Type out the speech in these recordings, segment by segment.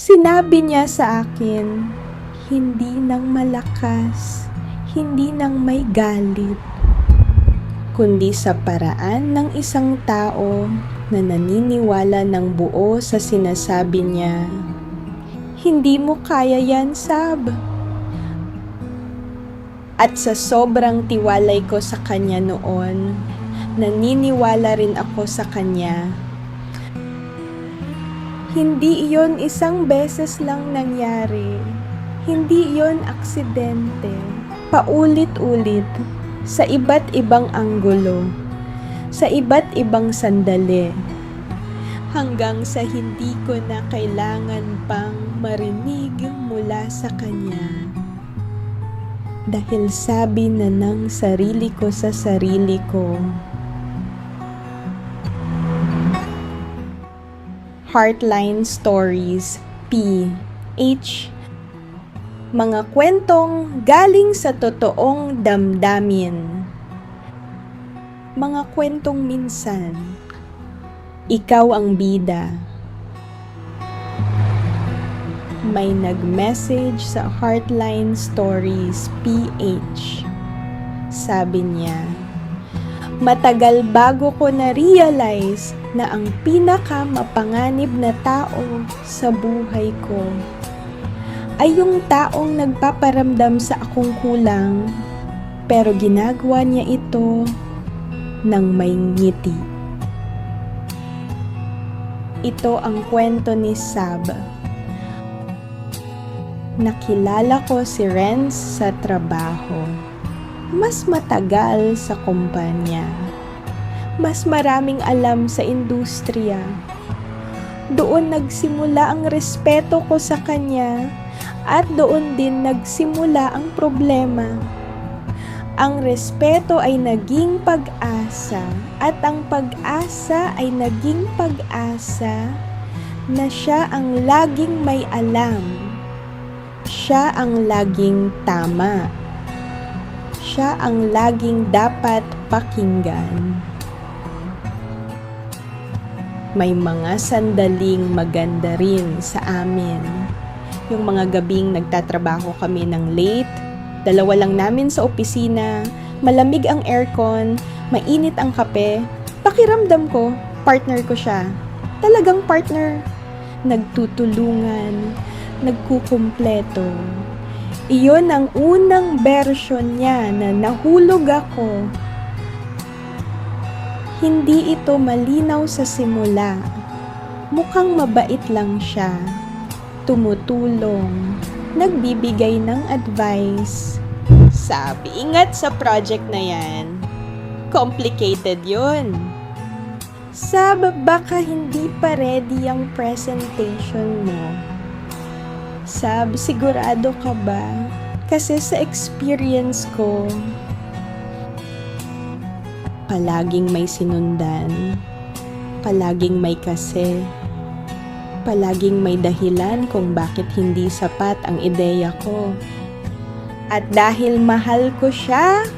Sinabi niya sa akin, hindi nang malakas, hindi nang may galit, kundi sa paraan ng isang tao na naniniwala ng buo sa sinasabi niya. Hindi mo kaya yan, Sab. At sa sobrang tiwalay ko sa kanya noon, naniniwala rin ako sa kanya. Hindi iyon isang beses lang nangyari. Hindi iyon aksidente. Paulit-ulit, sa iba't ibang anggulo, sa iba't ibang sandali, hanggang sa hindi ko na kailangan pang marinig mula sa kanya. Dahil sabi na ng sarili ko sa sarili ko, Heartline Stories, PH. Mga kwentong galing sa totoong damdamin. Mga kwentong minsan, ikaw ang bida. May nag-message sa Heartline Stories, PH. Sabi niya, matagal bago ko na-realize na ang pinaka-mapanganib na tao sa buhay ko ay yung taong nagpaparamdam sa akong kulang, pero ginagawa niya ito ng may ngiti. Ito ang kwento ni Sab. Nakilala ko si Renz sa trabaho. Mas matagal sa kumpanya. Mas maraming alam sa industriya. Doon nagsimula ang respeto ko sa kanya at doon din nagsimula ang problema. Ang respeto ay naging pag-asa at ang pag-asa ay naging pag-asa na siya ang laging may alam. Siya ang laging tama. Siya ang laging dapat pakinggan. May mga sandaling maganda rin sa amin. Yung mga gabing nagtatrabaho kami ng late, dalawa lang namin sa opisina, malamig ang aircon, mainit ang kape, pakiramdam ko, partner ko siya. Talagang partner. Nagtutulungan, nagkukumpleto. Iyon ang unang version niya na nahulog ako. Hindi ito malinaw sa simula. Mukhang mabait lang siya. Tumutulong, nagbibigay ng advice. Sabi, ingat sa project na yan. Complicated yun. Sab, baka hindi pa ready ang presentation mo. Sab, sigurado ka ba? Kasi sa experience ko, palaging may sinundan, palaging may kasi, palaging may dahilan kung bakit hindi sapat ang ideya ko. At dahil mahal ko siya,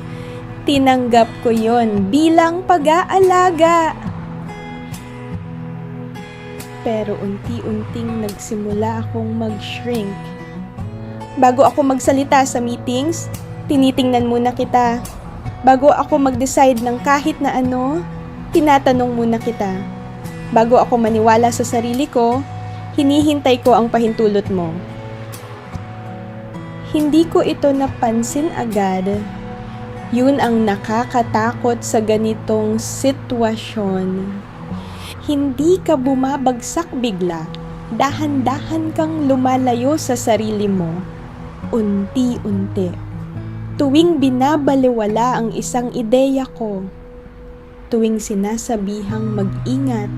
tinanggap ko yon bilang pag-aalaga. Pero unti-unting nagsimula akong mag-shrink. Bago ako magsalita sa meetings, tinitingnan muna kita. Bago ako mag-decide ng kahit na ano, tinatanong muna kita. Bago ako maniwala sa sarili ko, hinihintay ko ang pahintulot mo. Hindi ko ito napansin agad. Yun ang nakakatakot sa ganitong sitwasyon. Hindi ka bumabagsak bigla. Dahan-dahan kang lumalayo sa sarili mo. Unti-unti. Tuwing binabaliwala ang isang ideya ko. Tuwing sinasabihang mag-ingat.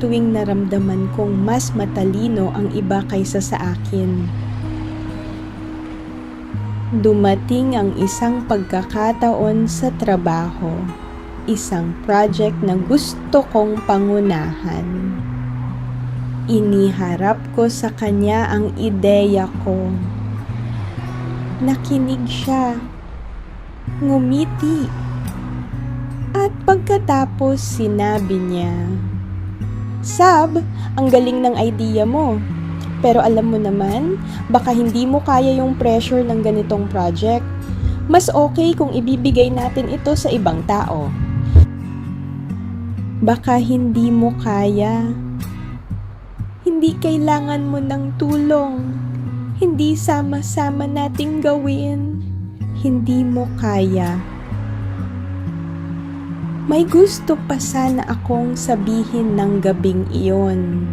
Tuwing naramdaman kong mas matalino ang iba kaysa sa akin. Dumating ang isang pagkakataon sa trabaho. Isang project na gusto kong pangunahan. Iniharap ko sa kanya ang ideya ko. Nakinig siya. Ngumiti. At pagkatapos sinabi niya, Sab, ang galing ng idea mo. Pero alam mo naman, baka hindi mo kaya yung pressure ng ganitong project. Mas okay kung ibibigay natin ito sa ibang tao. Baka hindi mo kaya. Hindi kailangan mo ng tulong. Hindi sama-sama nating gawin. Hindi mo kaya. May gusto pa sana akong sabihin ng gabing iyon.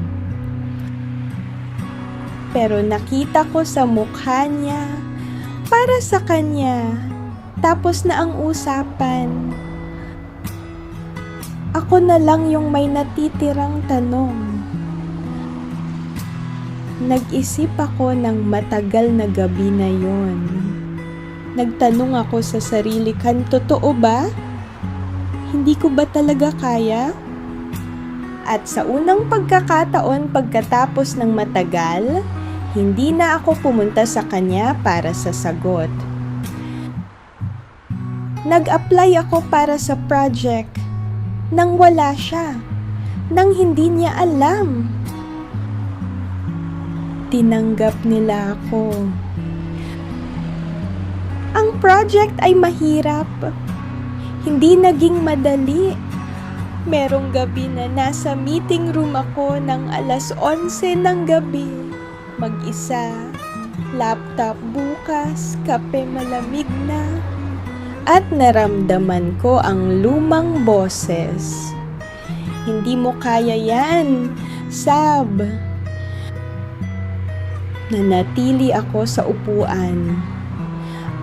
Pero nakita ko sa mukha niya, para sa kanya, tapos na ang usapan. Ako na lang yung may natitirang tanong. Nag-isip ako ng matagal na gabi na yon. Nagtanong ako sa sarili ko, totoo ba? Hindi ko ba talaga kaya? At sa unang pagkakataon pagkatapos ng matagal, hindi na ako pumunta sa kanya para sa sagot. Nag-apply ako para sa project nang wala siya, nang hindi niya alam. Tinanggap nila ako. Ang project ay mahirap. Hindi naging madali. Merong gabi na nasa meeting room ako ng 11:00 ng gabi. Mag-isa, laptop bukas, kape malamig na. At naramdaman ko ang lumang boses. Hindi mo kaya yan, Sab. Nanatili ako sa upuan.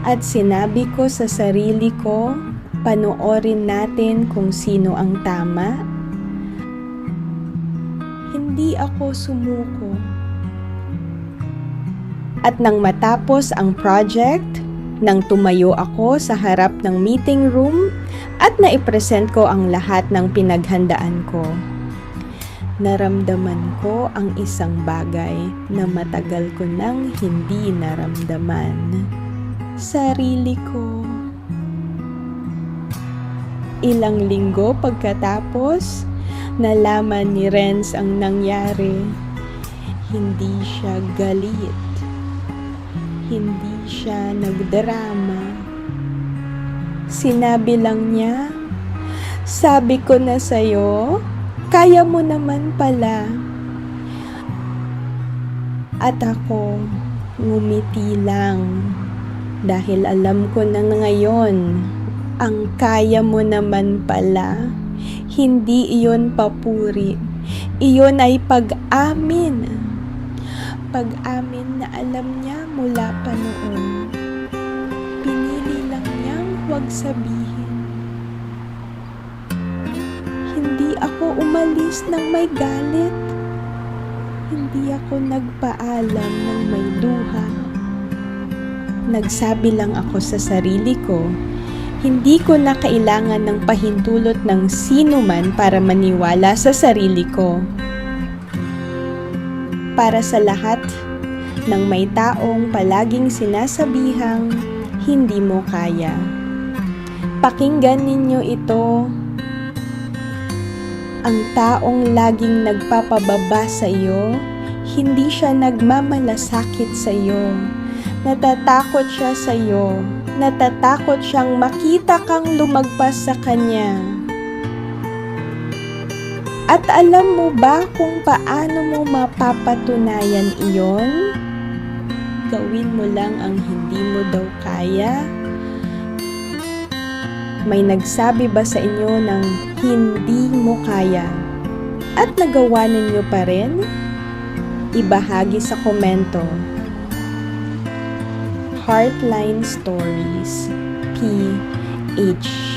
At sinabi ko sa sarili ko, panoorin natin kung sino ang tama. Hindi ako sumuko. At nang matapos ang project, nang tumayo ako sa harap ng meeting room at naipresent ko ang lahat ng pinaghandaan ko, naramdaman ko ang isang bagay na matagal ko nang hindi naramdaman. Sarili ko. Ilang linggo pagkatapos, nalaman ni Renz ang nangyari. Hindi siya galit. Hindi siya nagdrama. Sinabi lang niya, sabi ko na sa'yo, kaya mo naman pala. At ako, ngumiti lang. Dahil alam ko na ngayon, ang kaya mo naman pala, hindi iyon papuri. Iyon ay pag-amin. Pag-amin na alam niya mula pa noon. Pinili lang niyang huwag sabihin. Hindi ako umalis ng may galit. Hindi ako nagpaalam ng may luha. Nagsabi lang ako sa sarili ko, hindi ko na kailangan ng pahintulot ng sino man para maniwala sa sarili ko. Para sa lahat ng may taong palaging sinasabihang hindi mo kaya. Pakinggan ninyo ito. Ang taong laging nagpapababa sa iyo, hindi siya nagmamalasakit sa iyo. Natatakot siya sa iyo. Natatakot siyang makita kang lumagpas sa kanya. At alam mo ba kung paano mo mapapatunayan iyon? Gawin mo lang ang hindi mo daw kaya. May nagsabi ba sa inyo ng hindi mo kaya at nagawa ninyo pa rin? Ibahagi sa komento. Heartline Stories, PH.